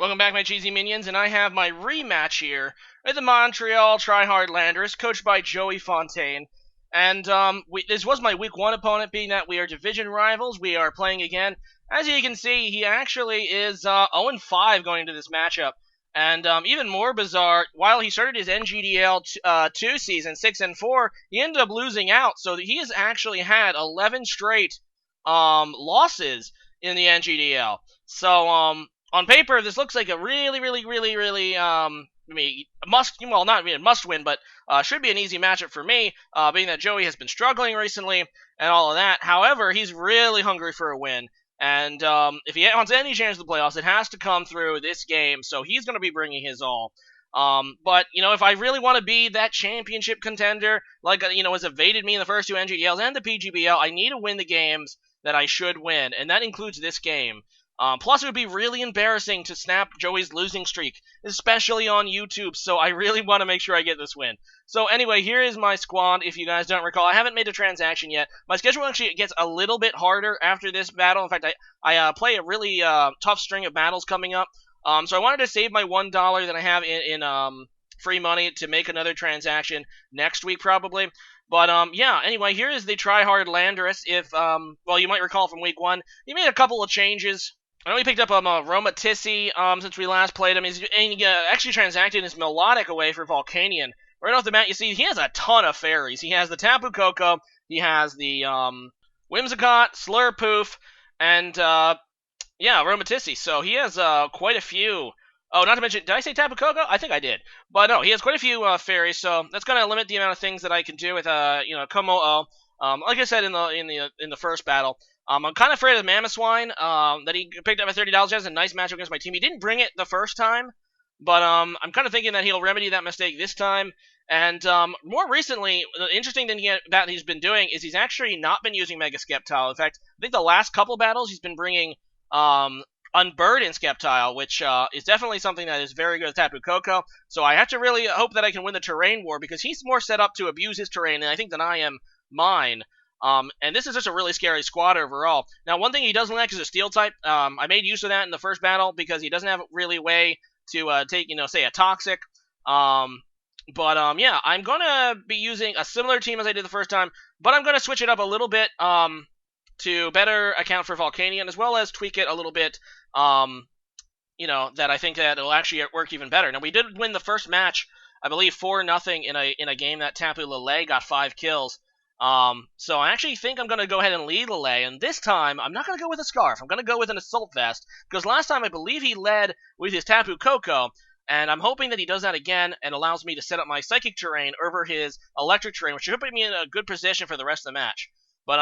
Welcome back, my cheesy minions, and I have my rematch here with the Montreal Tryhard Landorus, coached by Joey Fontaine. And this was my Week 1 opponent, being that we are division rivals. We are playing again. As you can see, he actually is 0-5 going into this matchup. And even more bizarre, while he started his NGDL 2 season, 6-4, he ended up losing out. So he has actually had 11 straight losses in the NGDL. So, on paper, this looks like a really, not really a must win, but should be an easy matchup for me, being that Joey has been struggling recently and all of that. However, he's really hungry for a win, and if he wants any chance of the playoffs, it has to come through this game, so he's going to be bringing his all. But, if I really want to be that championship contender, like, has evaded me in the first two NGDLs and the PGBL, I need to win the games that I should win, and that includes this game. Plus, it would be really embarrassing to snap Joey's losing streak, especially on YouTube, so I really want to make sure I get this win. So anyway, here is my squad. If you guys don't recall, I haven't made a transaction yet. My schedule actually gets a little bit harder after this battle. In fact, I play a really tough string of battles coming up. So I wanted to save my $1 that I have in free money to make another transaction next week, probably. But, yeah, anyway, here is the Tryhard Landorus. If, you might recall from Week 1, he made a couple of changes. I know he picked up Roma Tissi since we last played him. He's actually transacted his Melodic away for Volcanion. Right off the bat, you see he has a ton of fairies. He has the Tapu Koko, he has the Whimsicott, Slurpoof, and Roma Tissi. So he has quite a few. Oh, not to mention, did I say Tapu Koko? I think I did. But no, he has quite a few fairies. So that's going to limit the amount of things that I can do with kommo-o. Like I said in the first battle. I'm kind of afraid of Mamoswine that he picked up at $30. He has a nice matchup against my team. He didn't bring it the first time, but I'm kind of thinking that he'll remedy that mistake this time. And more recently, the interesting thing that he's been doing is he's actually not been using Mega Skeptile. In fact, I think the last couple battles he's been bringing Unburden Skeptile, which is definitely something that is very good with Tapu Koko. So I have to really hope that I can win the terrain war, because he's more set up to abuse his terrain, and I think, than I am mine. And this is just a really scary squad overall. Now, one thing he doesn't lack is a Steel type. I made use of that in the first battle because he doesn't have really a way to take, say, a Toxic. I'm going to be using a similar team as I did the first time, but I'm going to switch it up a little bit to better account for Volcanion, as well as tweak it a little bit, that I think that it'll actually work even better. Now, we did win the first match, I believe, 4-0 in a game that Tapu Lele got 5 kills. So I actually think I'm going to go ahead and lead Lele, and this time I'm not going to go with a Scarf. I'm going to go with an Assault Vest, because last time I believe he led with his Tapu Koko, and I'm hoping that he does that again and allows me to set up my Psychic terrain over his Electric terrain, which should put me in a good position for the rest of the match. But,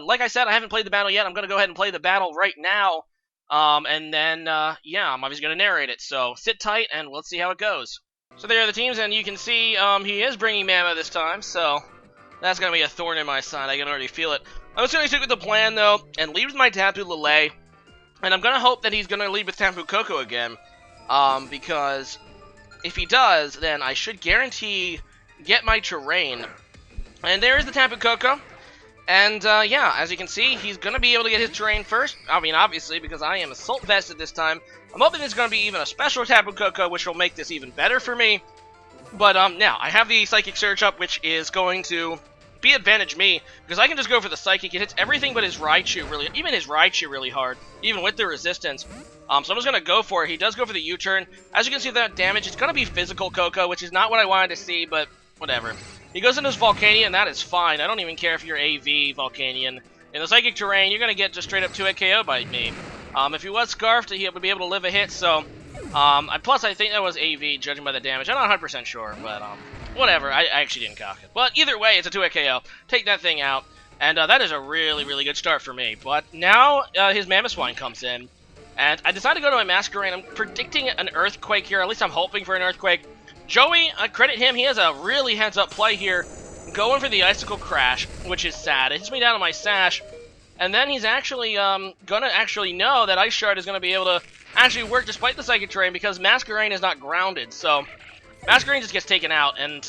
like I said, I haven't played the battle yet. I'm going to go ahead and play the battle right now, and then, I'm obviously going to narrate it. So sit tight, and let's see how it goes. So there are the teams, and you can see he is bringing Mama this time, so that's going to be a thorn in my side. I can already feel it. I'm just going to stick with the plan, though, and lead with my Tapu Lele. And I'm going to hope that he's going to lead with Tapu Koko again. Because if he does, then I should guarantee get my terrain. And there's the Tapu Koko. And, as you can see, he's going to be able to get his terrain first. I mean, obviously, because I am Assault Vested this time. I'm hoping there's going to be even a special Tapu Koko, which will make this even better for me. But, now, I have the Psychic Surge up, which is going to be advantage me, because I can just go for the Psychic. It hits everything but his Raichu really hard, even with the resistance. So I'm just going to go for it. He does go for the U-turn. As you can see, that damage, it's going to be physical Koko, which is not what I wanted to see, but whatever. He goes into his Volcanion, and that is fine. I don't even care if you're AV Volcanion. In the Psychic terrain, you're going to get just straight up 2-hit KO by me. If he was Scarfed, he would be able to live a hit, so plus I think that was AV, judging by the damage. I'm not 100% sure, but whatever. I actually didn't cock it. But either way, it's a 2-hit KO. Take that thing out, and that is a really good start for me. But now his Mamoswine comes in, and I decided to go to my Masquerain. I'm predicting an Earthquake here. At least I'm hoping for an Earthquake. Joey, I credit him. He has a really heads-up play here, going for the Icicle Crash, which is sad. It hits me down on my Sash, and then he's actually gonna know that Ice Shard is gonna be able to actually work despite the Psychic terrain, because Masquerain is not grounded. So Masquerain just gets taken out, and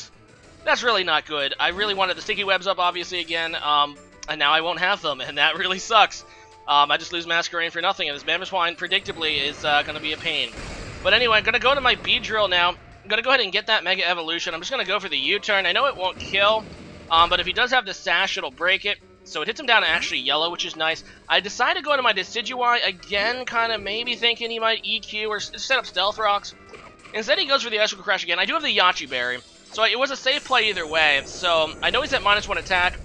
that's really not good. I really wanted the Sticky Webs up, obviously, again, and now I won't have them, and that really sucks. I just lose Masquerain for nothing, and this Mamoswine predictably is going to be a pain. But anyway, I'm going to go to my Beedrill now. I'm going to go ahead and get that Mega Evolution. I'm just going to go for the U-turn. I know it won't kill, but if he does have the Sash, it'll break it. So it hits him down to actually yellow, which is nice. I decided to go into my Decidueye, again, kind of maybe thinking he might EQ or set up Stealth Rocks. Instead, he goes for the Icicle Crash again. I do have the Yachi Berry, so it was a safe play either way. So I know he's at -1 attack.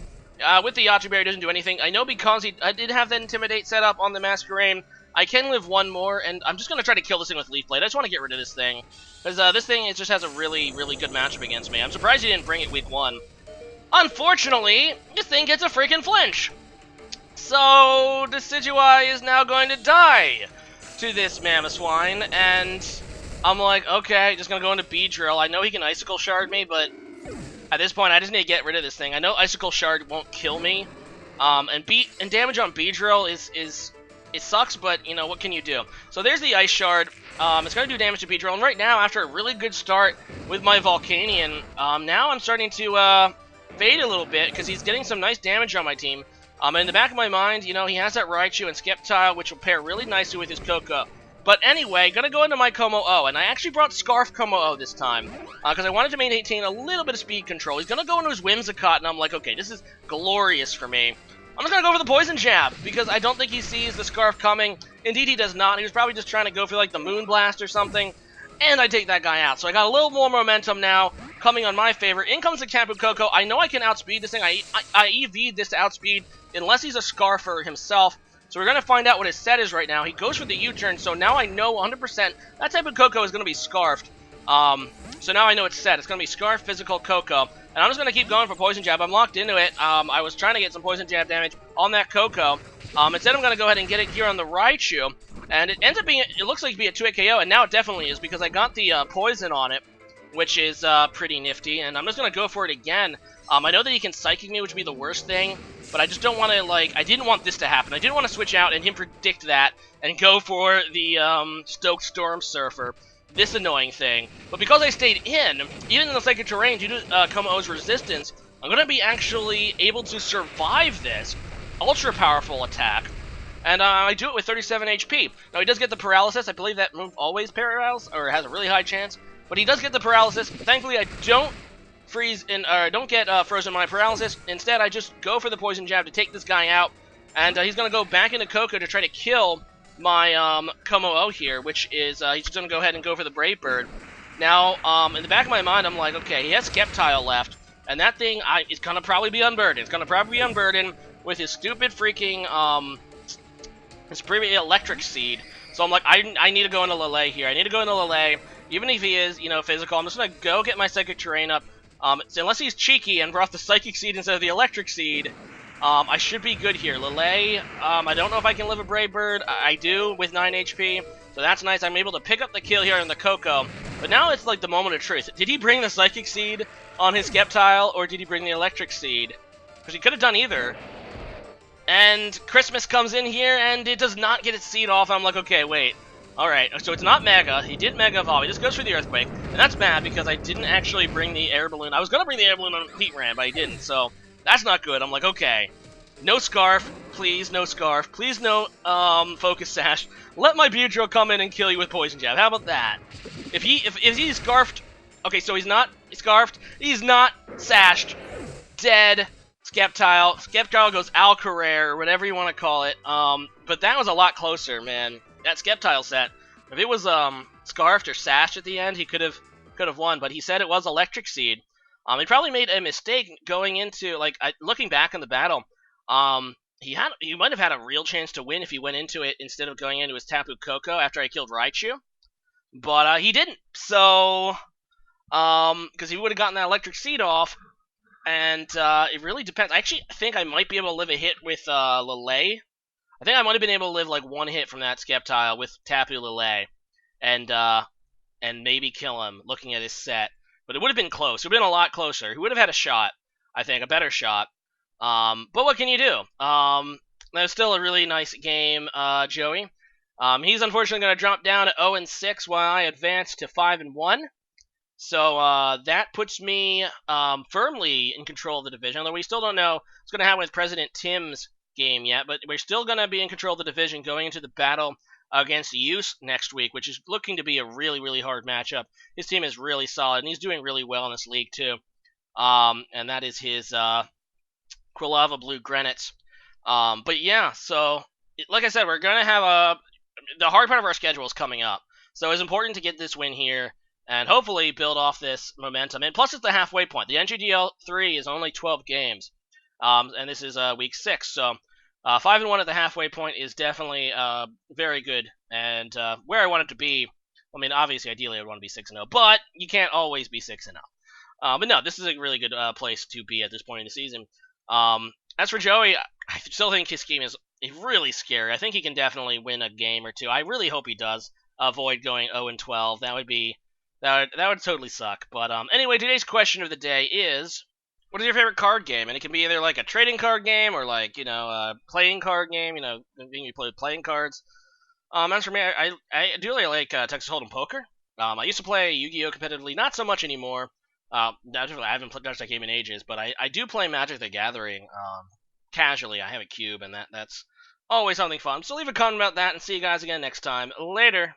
With the Yachi Berry, doesn't do anything. I know because I did have that Intimidate set up on the Masquerain, I can live one more, and I'm just going to try to kill this thing with Leaf Blade. I just want to get rid of this thing, because this thing it just has a really, really good matchup against me. I'm surprised he didn't bring it week 1. Unfortunately, this thing gets a freaking flinch. So, Decidueye is now going to die to this Mamoswine, and I'm like, okay, just going to go into Beedrill. I know he can Icicle Shard me, but at this point, I just need to get rid of this thing. I know Icicle Shard won't kill me, and damage on Beedrill it sucks, but, you know, what can you do? So there's the Ice Shard. It's going to do damage to Beedrill, and right now, after a really good start with my Volcanion, now I'm starting to fade a little bit, because he's getting some nice damage on my team. In the back of my mind, you know, he has that Raichu and Sceptile, which will pair really nicely with his Koko. But anyway, gonna go into my kommo-o, and I actually brought Scarf kommo-o this time, because I wanted to maintain a little bit of speed control. He's gonna go into his Whimsicott, and I'm like, okay, this is glorious for me. I'm just gonna go for the Poison Jab, because I don't think he sees the Scarf coming. Indeed, he does not. He was probably just trying to go for, like, the Moon Blast or something, and I take that guy out. So I got a little more momentum now, coming on my favor. In comes the Tapu Koko. I know I can outspeed this thing. I EV'd this to outspeed, unless he's a Scarfer himself. So we're going to find out what his set is right now. He goes for the U-turn, so now I know 100% that type of Koko is going to be Scarfed. So now I know it's set. It's going to be Scarf, Physical, Koko. And I'm just going to keep going for Poison Jab. I'm locked into it. I was trying to get some Poison Jab damage on that Koko. Instead, I'm going to go ahead and get it here on the Raichu. And it ends up being, it looks like to be a 2-hit KO, and now it definitely is, because I got the Poison on it, which is pretty nifty. And I'm just going to go for it again. I know that he can Psychic me, which would be the worst thing, but I just don't want to, like, I didn't want this to happen. I didn't want to switch out and him predict that and go for the Stoked Storm Surfer, this annoying thing. But because I stayed in, even in the Psychic Terrain, due to kommo-o's resistance, I'm going to be actually able to survive this ultra powerful attack. And I do it with 37 HP. Now, he does get the Paralysis. I believe that move always paralyzes, or has a really high chance. But he does get the Paralysis. Thankfully, I don't freeze in, or don't get frozen by Paralysis. Instead, I just go for the Poison Jab to take this guy out. And he's going to go back into Koko to try to kill my kommo-o here, which is, he's just going to go ahead and go for the Brave Bird. Now, in the back of my mind, I'm like, okay, he has Sceptile left. And that thing is going to probably be unburdened. It's going to probably be unburdened with his stupid freaking, his previous Electric Seed. So I'm like, I need to go into Lele here. I need to go into Lele. Even if he is, you know, physical, I'm just going to go get my Psychic Terrain up. So unless he's cheeky and brought the Psychic Seed instead of the Electric Seed, I should be good here. Lele, I don't know if I can live a Brave Bird. I do with 9 HP, so that's nice. I'm able to pick up the kill here in the Koko. But now it's like the moment of truth. Did he bring the Psychic Seed on his Sceptile, or did he bring the Electric Seed? Because he could have done either. And Christmas comes in here, and it does not get its seed off. I'm like, okay, wait. Alright, so it's not Mega. He did Mega Evolve. He just goes for the Earthquake. And that's bad, because I didn't actually bring the Air Balloon. I was going to bring the Air Balloon on Heatran, but I didn't. So that's not good. I'm like, okay. No Scarf. Please, no Scarf. Please, no Focus Sash. Let my Beedrill come in and kill you with Poison Jab. How about that? If he's Scarfed... Okay, so he's not Scarfed. He's not Sashed. Dead. Sceptile. Sceptile goes Alcarer, or whatever you want to call it. But that was a lot closer, man. That Sceptile set. If it was Scarfed or Sashed at the end, he could have won. But he said it was Electric Seed. He probably made a mistake going into, like, looking back on the battle. He might have had a real chance to win if he went into it instead of going into his Tapu Koko after I killed Raichu. But he didn't. So, because he would have gotten that Electric Seed off. And it really depends. I actually think I might be able to live a hit with Lele. I think I might have been able to live like one hit from that Sceptile with Tapu Lele, and maybe kill him looking at his set. But it would have been close. It would have been a lot closer. He would have had a shot, I think, a better shot. But what can you do? That was still a really nice game, Joey. He's unfortunately going to drop down to 0-6 while I advance to 5-1. So that puts me firmly in control of the division, although we still don't know what's going to happen with President Tim's game yet, but we're still going to be in control of the division going into the battle against Use next week, which is looking to be a really, really hard matchup. His team is really solid, and he's doing really well in this league, too. And that is his Quilava Blue Grenets. But yeah, so like I said, we're going to have the hard part of our schedule is coming up. So it's important to get this win here and hopefully build off this momentum. And plus, it's the halfway point. The NGDL3 is only 12 games, and this is week 6. So 5-1 at the halfway point is definitely very good and where I want it to be. I mean, obviously, ideally, I would want to be 6-0, but you can't always be 6-0. But no, this is a really good place to be at this point in the season. As for Joey, I still think his scheme is really scary. I think he can definitely win a game or two. I really hope he does avoid going 0-12. That would totally suck. But anyway, today's question of the day is, what is your favorite card game? And it can be either like a trading card game or like, a playing card game, you play with playing cards. As for me, I do really like Texas Hold'em Poker. I used to play Yu-Gi-Oh! Competitively, not so much anymore. I haven't touched that game in ages, but I do play Magic the Gathering casually. I have a cube, and that's always something fun. So leave a comment about that, and see you guys again next time. Later.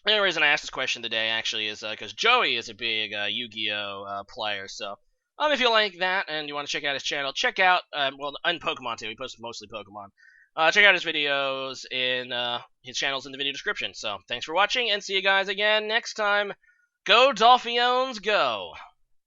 The only reason I asked this question today, actually, is because Joey is a big Yu-Gi-Oh! Player, so if you like that and you want to check out his channel, check out, and Pokemon too, he posts mostly Pokemon. Check out his videos in his channels in the video description. So thanks for watching, and see you guys again next time. Go Dolphiones, go!